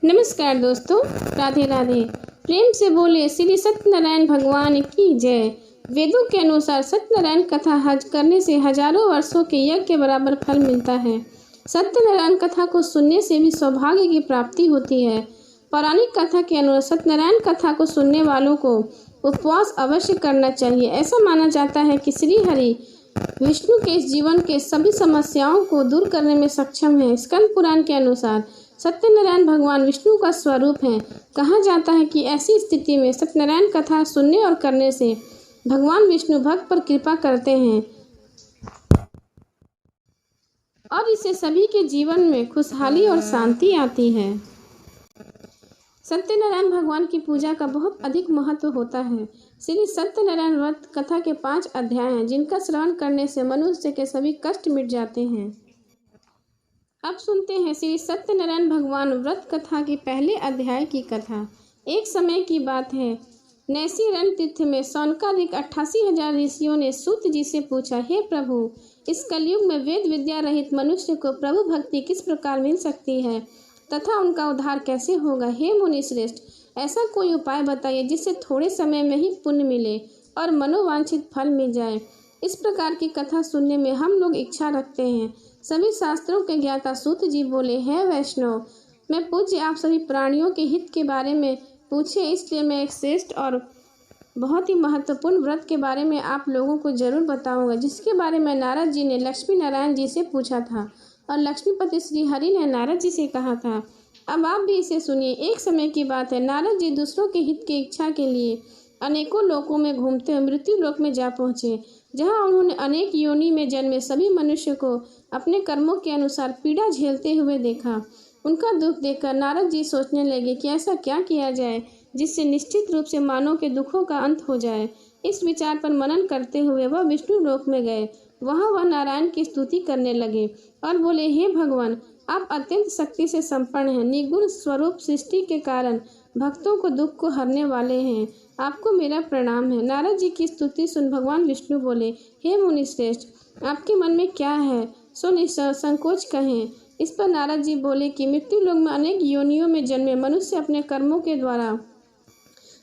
नमस्कार दोस्तों, राधे राधे। प्रेम से बोले श्री सत्यनारायण भगवान की जय। वेदों के अनुसार सत्यनारायण कथा हज करने से हजारों वर्षों के यज्ञ के बराबर फल मिलता है। सत्यनारायण कथा को सुनने से भी सौभाग्य की प्राप्ति होती है। पौराणिक कथा के अनुसार सत्यनारायण कथा को सुनने वालों को उपवास अवश्य करना चाहिए। ऐसा माना जाता है कि श्री हरि विष्णु के इस जीवन के सभी समस्याओं को दूर करने में सक्षम है। स्कंद पुराण के अनुसार सत्यनारायण भगवान विष्णु का स्वरूप है। कहा जाता है कि ऐसी स्थिति में सत्यनारायण कथा सुनने और करने से भगवान विष्णु भक्त पर कृपा करते हैं और इससे सभी के जीवन में खुशहाली और शांति आती है। सत्यनारायण भगवान की पूजा का बहुत अधिक महत्व होता है। श्री सत्यनारायण व्रत कथा के 5 अध्याय हैं, जिनका श्रवण करने से मनुष्य के सभी कष्ट मिट जाते हैं। अब सुनते हैं श्री सत्यनारायण भगवान व्रत कथा के पहले अध्याय की कथा। एक समय की बात है, नैसी रण तीर्थ में सौनकादिक 88,000 ऋषियों ने सूत जी से पूछा, हे प्रभु, इस कलयुग में वेद विद्या रहित मनुष्य को प्रभु भक्ति किस प्रकार मिल सकती है तथा उनका उद्धार कैसे होगा। हे मुनि श्रेष्ठ, ऐसा कोई उपाय बताइए जिससे थोड़े समय में ही पुण्य मिले और मनोवांछित फल मिल जाए। इस प्रकार की कथा सुनने में हम लोग इच्छा रखते हैं। सभी शास्त्रों के ज्ञाता सूत जी बोले, हे वैष्णव, मैं पूज्य आप सभी प्राणियों के हित के बारे में पूछे, इसलिए मैं एक श्रेष्ठ और बहुत ही महत्वपूर्ण व्रत के बारे में आप लोगों को जरूर बताऊंगा, जिसके बारे में नारद जी ने लक्ष्मी नारायण जी से पूछा था और लक्ष्मीपति श्री हरि ने नारद जी से कहा था। अब आप भी इसे सुनिए। एक समय की बात है, नारद जी दूसरों के हित की इच्छा के लिए अनेकों लोकों में घूमते हुए मृत्यु लोक में जा पहुँचे, जहाँ उन्होंने अनेक योनि में जन्मे सभी मनुष्य को अपने कर्मों के अनुसार पीड़ा झेलते हुए देखा। उनका दुख देखकर नारद जी सोचने लगे कि ऐसा क्या किया जाए जिससे निश्चित रूप से मानव के दुखों का अंत हो जाए। इस विचार पर मनन करते हुए वह विष्णु लोक में गए। वहाँ वह नारायण की स्तुति करने लगे और बोले, हे भगवान, आप अत्यंत शक्ति से संपन्न हैं, निगुण स्वरूप सृष्टि के कारण भक्तों को दुख को हरने वाले हैं, आपको मेरा प्रणाम है। नारद जी की स्तुति सुन भगवान विष्णु बोले, हे मुनि श्रेष्ठ, आपके मन में क्या है सो निसंकोच कहें। इस पर नारद जी बोले कि मृत्यु लोक में अनेक योनियों में जन्मे मनुष्य अपने कर्मों के द्वारा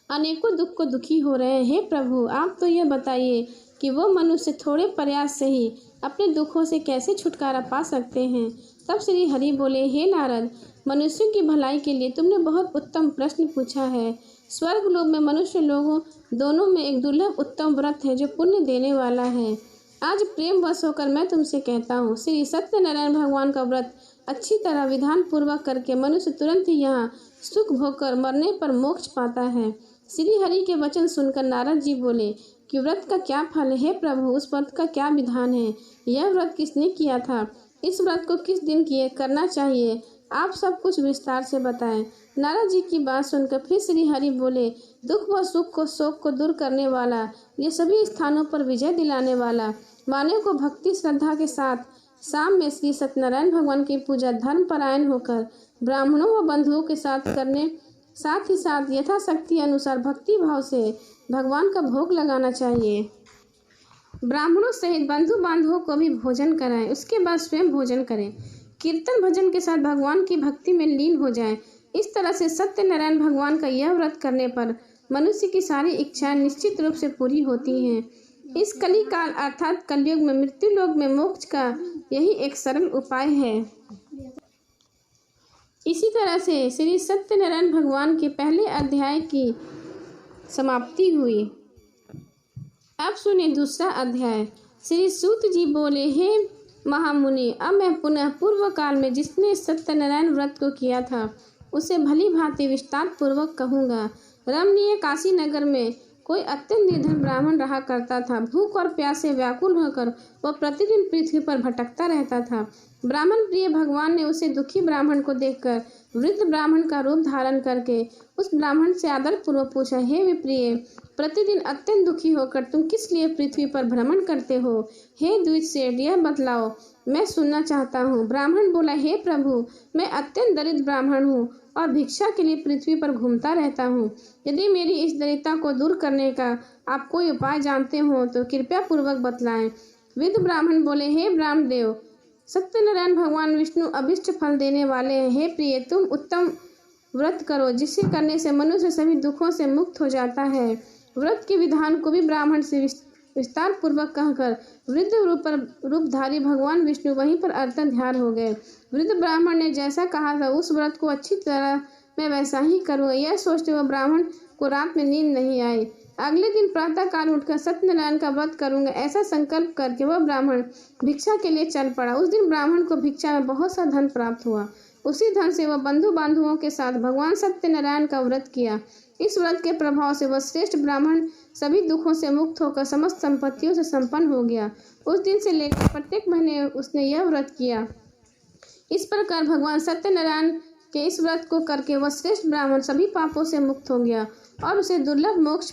अनेकों दुख को दुखी हो रहे हैं। हे प्रभु, आप तो यह बताइए कि वो मनुष्य थोड़े प्रयास से ही अपने दुखों से कैसे छुटकारा पा सकते हैं। तब श्री हरि बोले, हे नारद, मनुष्यों की भलाई के लिए तुमने बहुत उत्तम प्रश्न पूछा है। स्वर्ग लोक में मनुष्य लोगों दोनों में एक दुर्लभ उत्तम व्रत है जो पुण्य देने वाला है। आज प्रेम वश होकर मैं तुमसे कहता हूँ, श्री सत्यनारायण भगवान का व्रत अच्छी तरह विधान पूर्वक करके मनुष्य तुरंत ही यहाँ सुख भोग कर मरने पर मोक्ष पाता है। श्री हरि के वचन सुनकर नारद जी बोले कि व्रत का क्या फल है। हे प्रभु, उस व्रत का क्या विधान है? यह व्रत किसने किया था? इस व्रत को किस दिन करना चाहिए? आप सब कुछ विस्तार से बताएं। नारद जी की बात सुनकर फिर श्री हरि बोले, दुख व सुख को शोक को दूर करने वाला, ये सभी स्थानों पर विजय दिलाने वाला, मानव को भक्ति श्रद्धा के साथ शाम में श्री सत्यनारायण भगवान की पूजा धर्म परायण होकर ब्राह्मणों व बंधुओं के साथ करने, साथ ही साथ यथाशक्ति अनुसार भक्ति भाव से भगवान का भोग लगाना चाहिए। ब्राह्मणों सहित बंधु बांधवों को भी भोजन कराएं, उसके बाद स्वयं भोजन करें। कीर्तन भजन के साथ भगवान की भक्ति में लीन हो जाएं। इस तरह से सत्यनारायण भगवान का यह व्रत करने पर मनुष्य की सारी इच्छाएं निश्चित रूप से पूरी होती हैं। इस कली काल अर्थात कलयुग में मृत्यु लोक में मोक्ष का यही एक सरल उपाय है। इसी तरह से श्री सत्यनारायण भगवान के पहले अध्याय की समाप्ति हुई। अब सुने दूसरा अध्याय। श्री सूत जी बोले, हे महामुनि, अब मैं पुनः पूर्व काल में जिसने सत्यनारायण व्रत को किया था उसे भली भांति विस्तार पूर्वक कहूँगा। रमणीय काशी नगर में कोई अत्यंत निर्धन ब्राह्मण रहा करता था। भूख और प्यास से व्याकुल होकर वह प्रतिदिन पृथ्वी पर भटकता रहता था। ब्राह्मण प्रिय भगवान ने उसे दुखी ब्राह्मण को देखकर वृद्ध ब्राह्मण का रूप धारण करके उस ब्राह्मण से आदर पूर्वक पूछा, हे विप्रिय, प्रतिदिन अत्यंत दुखी होकर तुम किस लिए पृथ्वी पर भ्रमण करते हो? हे द्विजसेठ, यह बतलाओ, मैं सुनना चाहता हूँ। ब्राह्मण बोला, हे प्रभु, मैं अत्यंत दरिद्र ब्राह्मण हूँ और भिक्षा के लिए पृथ्वी पर घूमता रहता हूँ। यदि मेरी इस दरिद्रता को दूर करने का आप कोई उपाय जानते हो तो कृपया पूर्वक बतलाएं। वृद्ध ब्राह्मण बोले, हे ब्राह्मदेव, सत्यनारायण भगवान विष्णु अभिष्ट फल देने वाले हैं। हे प्रिय, तुम उत्तम व्रत करो, जिसे करने से मनुष्य सभी दुखों से मुक्त हो जाता है। व्रत के विधान को भी ब्राह्मण से विस्तार पूर्वक कहकर वृद्ध रूपधारी भगवान विष्णु वहीं पर अर्तन ध्यान हो गए। वृद्ध ब्राह्मण ने जैसा कहा था उस व्रत को अच्छी तरह मैं वैसा ही करूँगा, यह सोचते हुए ब्राह्मण को रात में नींद नहीं आई। अगले दिन प्रातः काल उठकर सत्यनारायण का व्रत करूंगा, ऐसा संकल्प करके वह ब्राह्मण भिक्षा के लिए चल पड़ा। उस दिन ब्राह्मण को भिक्षा में बहुत सा धन प्राप्त हुआ। उसी धन से वह बंधु बांधवों के साथ भगवान सत्यनारायण का व्रत किया। इस व्रत के प्रभाव से वह श्रेष्ठ ब्राह्मण सभी दुखों से मुक्त होकर समस्त संपत्तियों से संपन्न हो गया। उस दिन से लेकर प्रत्येक महीने उसने यह व्रत किया। इस प्रकार भगवान सत्यनारायण के इस व्रत को करके वह श्रेष्ठ ब्राह्मण सभी पापों से मुक्त हो गया और उसे दुर्लभ मोक्ष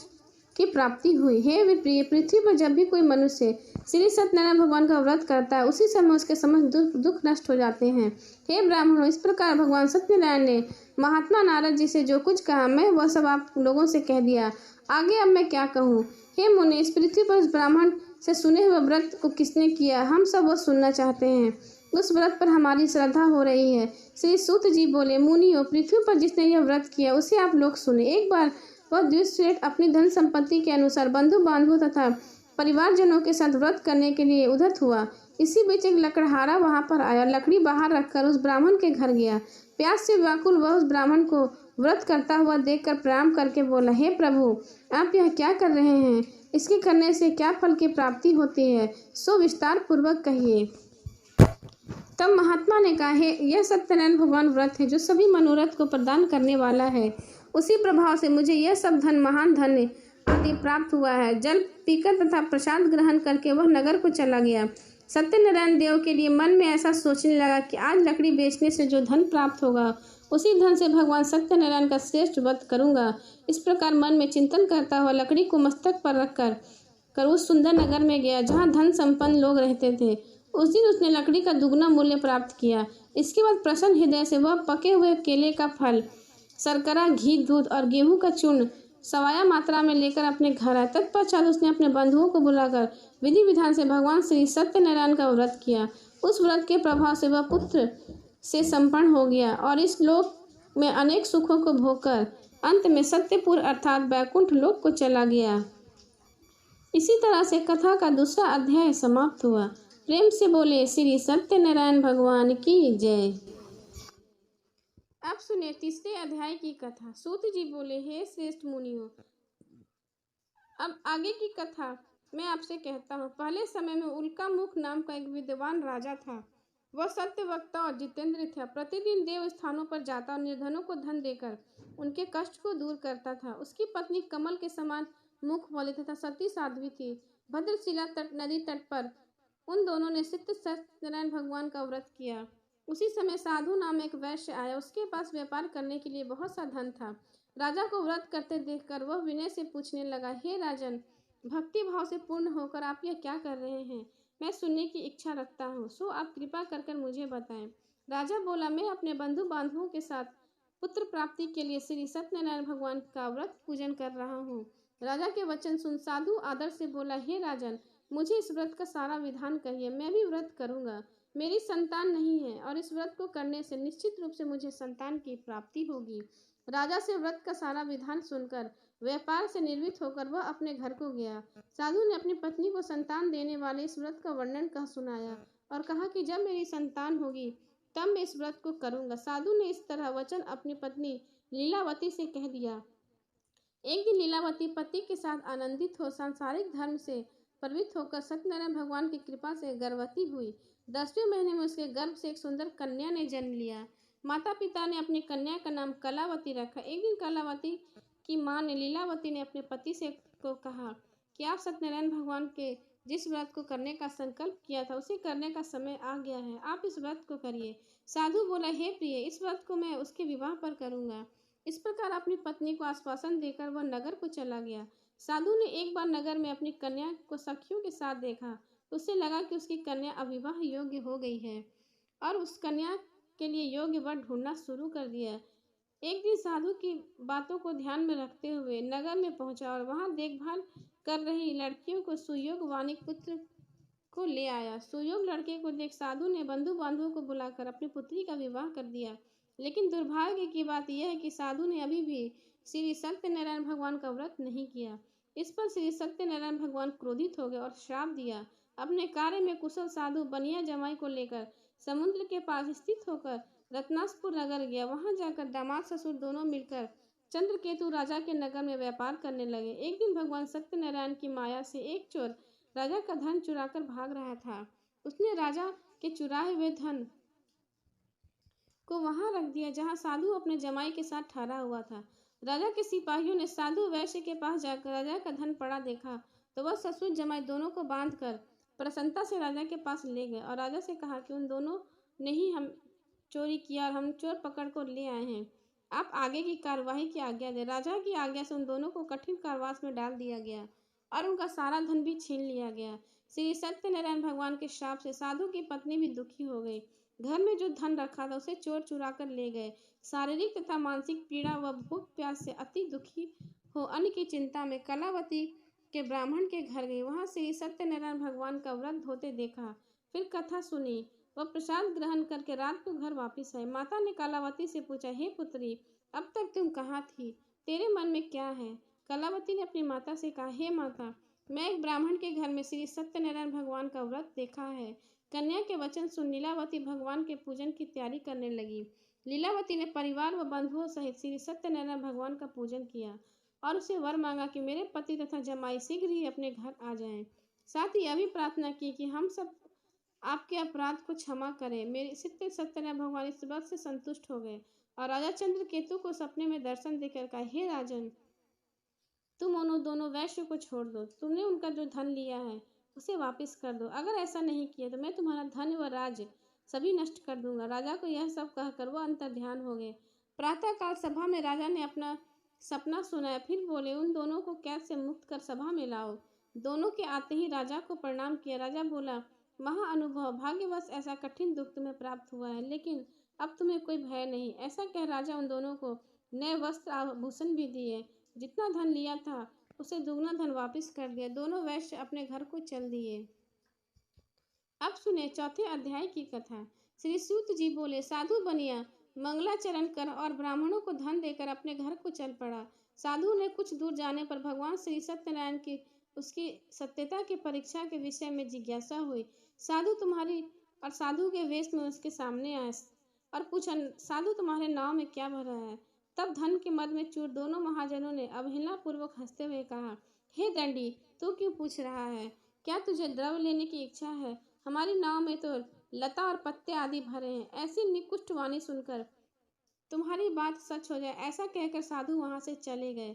की प्राप्ति हुई। हे प्रिय, पृथ्वी पर जब भी कोई मनुष्य श्री सत्यनारायण भगवान का व्रत करता है उसी समय उसके समस्त दुख नष्ट हो जाते हैं। हे ब्राह्मणों, इस प्रकार भगवान सत्यनारायण ने महात्मा नारद जी से जो कुछ कहा मैं वह सब आप लोगों से कह दिया। आगे अब मैं क्या कहूँ। हे मुनि, इस पृथ्वी पर इस ब्राह्मण से सुने हुए व्रत को किसने किया, हम सब वह सुनना चाहते हैं। उस व्रत पर हमारी श्रद्धा हो रही है। श्री सूत जी बोले, मुनियों, पृथ्वी पर जिसने यह व्रत किया उसे आप लोग सुने। एक बार वह द्विश्रेष्ठ अपनी धन संपत्ति के अनुसार बंधु बांधवों तथा परिवारजनों के साथ व्रत करने के लिए उद्धत हुआ। इसी बीच एक लकड़हारा वहां पर आया। लकड़ी बाहर रखकर उस ब्राह्मण के घर गया। प्यास से व्याकुल वह उस ब्राह्मण को व्रत करता हुआ देखकर प्रणाम करके बोला, हे प्रभु, आप यह क्या कर रहे हैं? इसके करने से क्या फल की प्राप्ति होती है, सो विस्तार पूर्वक कहिए। तब महात्मा ने कहा, हे, यह सत्यनारायण भगवान व्रत है जो सभी मनोरथ को प्रदान करने वाला है। उसी प्रभाव से मुझे यह सब धन, महान धन आदि प्राप्त हुआ है। जल पीकर तथा प्रसाद ग्रहण करके वह नगर को चला गया। सत्यनारायण देव के लिए मन में ऐसा सोचने लगा कि आज लकड़ी बेचने से जो धन प्राप्त होगा उसी धन से भगवान सत्यनारायण का श्रेष्ठ व्रत करूंगा। इस प्रकार मन में चिंतन करता हुआ लकड़ी को मस्तक पर रखकर उस सुंदर नगर में गया जहाँ धन संपन्न लोग रहते थे। उस दिन उसने लकड़ी का दुगना मूल्य प्राप्त किया। इसके बाद प्रसन्न हृदय से वह पके हुए केले का फल, शर्करा, घी, दूध और गेहूं का चूर्ण सवाया मात्रा में लेकर अपने घर आया। तत्पश्चात उसने अपने बंधुओं को बुलाकर विधि विधान से भगवान श्री सत्यनारायण का व्रत किया। उस व्रत के प्रभाव से वह पुत्र से संपन्न हो गया और इस लोक में अनेक सुखों को भोगकर अंत में सत्यपुर अर्थात बैकुंठ लोक को चला गया। इसी तरह से कथा का दूसरा अध्याय समाप्त हुआ। प्रेम से बोले श्री सत्यनारायण भगवान की जय। अब सुने तीसरे अध्याय की कथा। सूत जी बोले, हे श्रेष्ठ मुनियों, अब आगे की कथा मैं आपसे कहता हूँ। पहले समय में उल्कामुख नाम का एक विद्वान राजा था। वह सत्यवक्ता और जितेंद्र था। प्रतिदिन देव स्थानों पर जाता और निर्धनों को धन देकर उनके कष्ट को दूर करता था। उसकी पत्नी कमल के समान मुख वाली तथा सती साध्वी थी। भद्रशिला नदी तट पर उन दोनों ने सत्यनारायण भगवान का व्रत किया। उसी समय साधु नाम एक वैश्य आया। उसके पास व्यापार करने के लिए बहुत सा धन था। राजा को व्रत करते देखकर वह विनय से पूछने लगा, हे राजन, भक्ति भाव से पूर्ण होकर आप यह क्या कर रहे हैं? मैं सुनने की इच्छा रखता हूँ, सो आप कृपा कर मुझे बताएं। राजा बोला, मैं अपने बंधु बांधवों के साथ पुत्र प्राप्ति के लिए श्री सत्यनारायण भगवान का व्रत पूजन कर रहा हूँ। राजा के वचन सुन साधु आदर से बोला, हे राजन, मुझे इस व्रत का सारा विधान कहिए, मैं भी व्रत करूंगा। मेरी संतान नहीं है और इस व्रत को करने से निश्चित रूप से मुझे संतान की प्राप्ति होगी। राजा से व्रत का सारा विधान सुनकर व्यापार से निर्वृत्त होकर वह अपने घर को गया। साधु ने अपनी पत्नी को संतान देने वाले इस व्रत का वर्णन कह सुनाया और कहा कि जब मेरी संतान होगी तब मैं इस व्रत को करूंगा। साधु ने इस तरह वचन अपनी पत्नी लीलावती से कह दिया। एक दिन लीलावती पति के साथ आनंदित हो सांसारिक धर्म से प्रवृत्त होकर सत्यनारायण भगवान की कृपा से गर्भवती हुई। 10वें महीने में उसके गर्भ से एक सुंदर कन्या ने जन्म लिया। माता पिता ने अपनी कन्या का नाम कलावती रखा। एक दिन कलावती की माँ ने लीलावती ने अपने पति से को कहा कि आप सत्यनारायण भगवान के जिस व्रत को करने का संकल्प किया था उसे करने का समय आ गया है, आप इस व्रत को करिए। साधु बोला, हे प्रिय, इस व्रत को मैं उसके विवाह पर करूंगा। इस प्रकार अपनी पत्नी को आश्वासन देकर वह नगर को चला गया। साधु ने एक बार नगर में अपनी कन्या को सखियों के साथ देखा। उसे लगा कि उसकी कन्या अविवाह योग्य हो गई है और उस कन्या के लिए योग्य वर ढूंढना शुरू कर दिया। एक दिन साधु की बातों को ध्यान में रखते हुए नगर में पहुंचा और वहां देखभाल कर रही लड़कियों को सुयोग वानिक पुत्र को ले आया। सुयोग लड़के को देख साधु ने बंधु बांधवों को बुलाकर अपनी पुत्री का विवाह कर दिया। लेकिन दुर्भाग्य की बात यह है कि साधु ने अभी भी श्री सत्यनारायण भगवान का व्रत नहीं किया। इस पर श्री सत्यनारायण भगवान क्रोधित हो गए और श्राप दिया। अपने कार्य में कुशल साधु बनिया जमाई को लेकर समुद्र के पास स्थित होकर रत्नासपुर नगर गया। वहां जाकर दामाद ससुर दोनों मिलकर चंद्रकेतु राजा के नगर में व्यापार करने लगे। एक दिन भगवान सत्यनारायण की माया से एक चोर राजा का धन चुराकर भाग रहा था। उसने राजा के चुराए हुए धन को वहां रख दिया जहां साधु अपने जमाई के साथ ठहरा हुआ था। राजा के सिपाहियों ने साधु वैश्य के पास जाकर राजा का धन पड़ा देखा तो वह ससुर जमाई दोनों को बांधकर प्रसन्नता से राजा के पास ले गए और राजा से कहा कि उन दोनों ने ही हम चोरी किया और हम चोर पकड़ कर ले आए हैं। आप आगे की कार्यवाही की आज्ञा दें। राजा की आज्ञा से उन दोनों को कठिन कारावास में डाल दिया गया और उनका सारा धन भी छीन लिया गया। श्री सत्यनारायण भगवान के श्राप से साधु की पत्नी भी दुखी हो गई। घर में जो धन रखा था उसे चोर चुरा कर ले गए। शारीरिक तथा मानसिक पीड़ा व भूख प्यास से अति दुखी हो अन्न की चिंता में कलावती के ब्राह्मण के घर गई। वहां श्री सत्यनारायण भगवान का व्रत होते देखा, फिर कथा सुनी। वह प्रसाद ग्रहण करके रात को घर वापस आई। माता ने कलावती से पूछा, हे पुत्री, अब तक तुम कहाँ थी? तेरे मन में क्या है? कलावती ने अपनी माता से कहा, हे माता, मैं एक ब्राह्मण के घर में श्री सत्यनारायण भगवान का व्रत देखा है। कन्या के वचन सुन लीलावती भगवान के पूजन की तैयारी करने लगी। लीलावती ने परिवार व बंधुओं सहित श्री सत्यनारायण भगवान का पूजन किया और उसे वर मांगा कि मेरे पति तथा जमाई शीघ्र ही अपने घर आ जाएं। साथ ही यह भी प्रार्थना की कि हम सब आपके अपराध को क्षमा करें। मेरे सत्यनारायण भगवान इस बात से संतुष्ट हो गए और राजा चंद्रकेतु को सपने में दर्शन देकर कहा, हे राजन, तुम उन दोनों वैश्य को छोड़ दो। तुमने उनका जो धन लिया है उसे वापस कर दो। अगर ऐसा नहीं किया तो मैं तुम्हारा धन व राज्य सभी नष्ट कर दूंगा। राजा को यह सब कहकर वह अंतर्ध्यान हो गए। प्रातःकाल सभा में राजा ने अपना सपना सुनाया। फिर बोले, उन दोनों को कैद से मुक्त कर सभा में लाओ। दोनों के आते ही राजा को प्रणाम किया। राजा बोला, महाअनुभव, भाग्यवश ऐसा कठिन दुख तुम्हें प्राप्त हुआ है, लेकिन अब तुम्हें कोई भय नहीं। ऐसा कह राजा उन दोनों को नए वस्त्र आभूषण भी दिए। जितना धन लिया था उसे दुगना धन वापस कर दिया। दोनों वैश्य अपने घर को चल दिए। अब सुने चौथे अध्याय की कथा। श्री सूत जी बोले, साधु बनिया मंगलाचरण कर और ब्राह्मणों को धन देकर अपने घर को चल पड़ा। साधु ने कुछ दूर जाने पर भगवान श्री सत्यनारायण की उसकी सत्यता की परीक्षा के विषय में जिज्ञासा हुई। साधु के वेश में उसके सामने आए और पूछा, साधु, तुम्हारे नाव में क्या भरा है? तब धन के मद में चूर दोनों महाजनों ने अवहेलना पूर्वक हंसते हुए कहा, हे दंडी, तू क्यों पूछ रहा है? क्या तुझे द्रव्य लेने की इच्छा है? हमारी नाव में तो लता और पत्ते आदि भरे हैं। ऐसी निकृष्ट वाणी सुनकर तुम्हारी बात सच हो जाए, ऐसा कहकर साधु वहां से चले गए।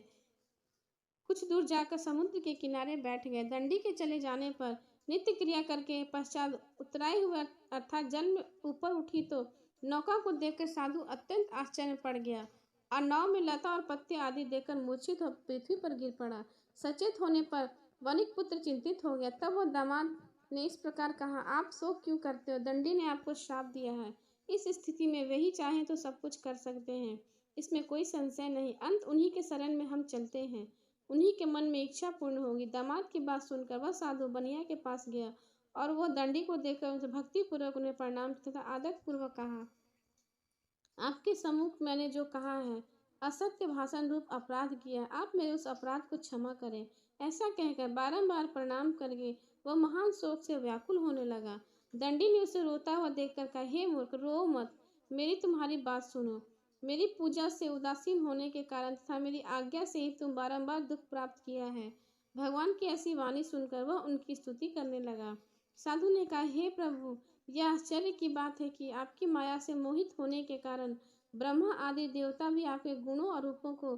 कुछ दूर जाकर समुद्र के किनारे बैठ गए। दंडी के चले जाने पर नित्य क्रिया करके पश्चात उतराई हुआ अर्थात जल में ऊपर उठी तो नौका को देखकर साधु अत्यंत आश्चर्य में पड़ गया और नाव में लता और पत्ते आदि देखकर मूर्छित हो पृथ्वी पर गिर पड़ा। सचेत होने पर वणिक पुत्र चिंतित हो गया। तब वह दामाद ने इस प्रकार कहा, आप शोक क्यों करते हो? दंडी ने आपको श्राप दिया है। इस स्थिति में वे ही चाहें तो सब कुछ कर सकते हैं, इसमें कोई संशय नहीं। अंत उन्हीं के शरण में हम चलते हैं, उन्हीं के मन में इच्छा पूर्ण होगी। दामाद की बात सुनकर वह साधु बनिया के पास गया और वह दंडी को देखकर उनसे भक्ति पूर्वक उन्हें प्रणाम तथा आदर पूर्वक कहा, आपके सम्मुख मैंने जो कहा है असत्य भाषण रूप अपराध किया, आप मेरे उस अपराध को क्षमा करें। ऐसा कहकर बारंबार प्रणाम करके वह महान शोक से व्याकुल होने लगा। दंडी ने उसे रोता हुआ देखकर कहा, हे मूर्ख, रो मत, मेरी तुम्हारी बात सुनो। मेरी पूजा से उदासीन होने के कारण तथा मेरी आज्ञा से ही तुम बारंबार दुख प्राप्त किया है। भगवान की ऐसी वाणी सुनकर वह उनकी स्तुति करने लगा। साधु ने कहा, हे प्रभु, यह आश्चर्य की बात है कि आपकी माया से मोहित होने के कारण ब्रह्मा आदि देवता भी आपके गुणों और रूपों को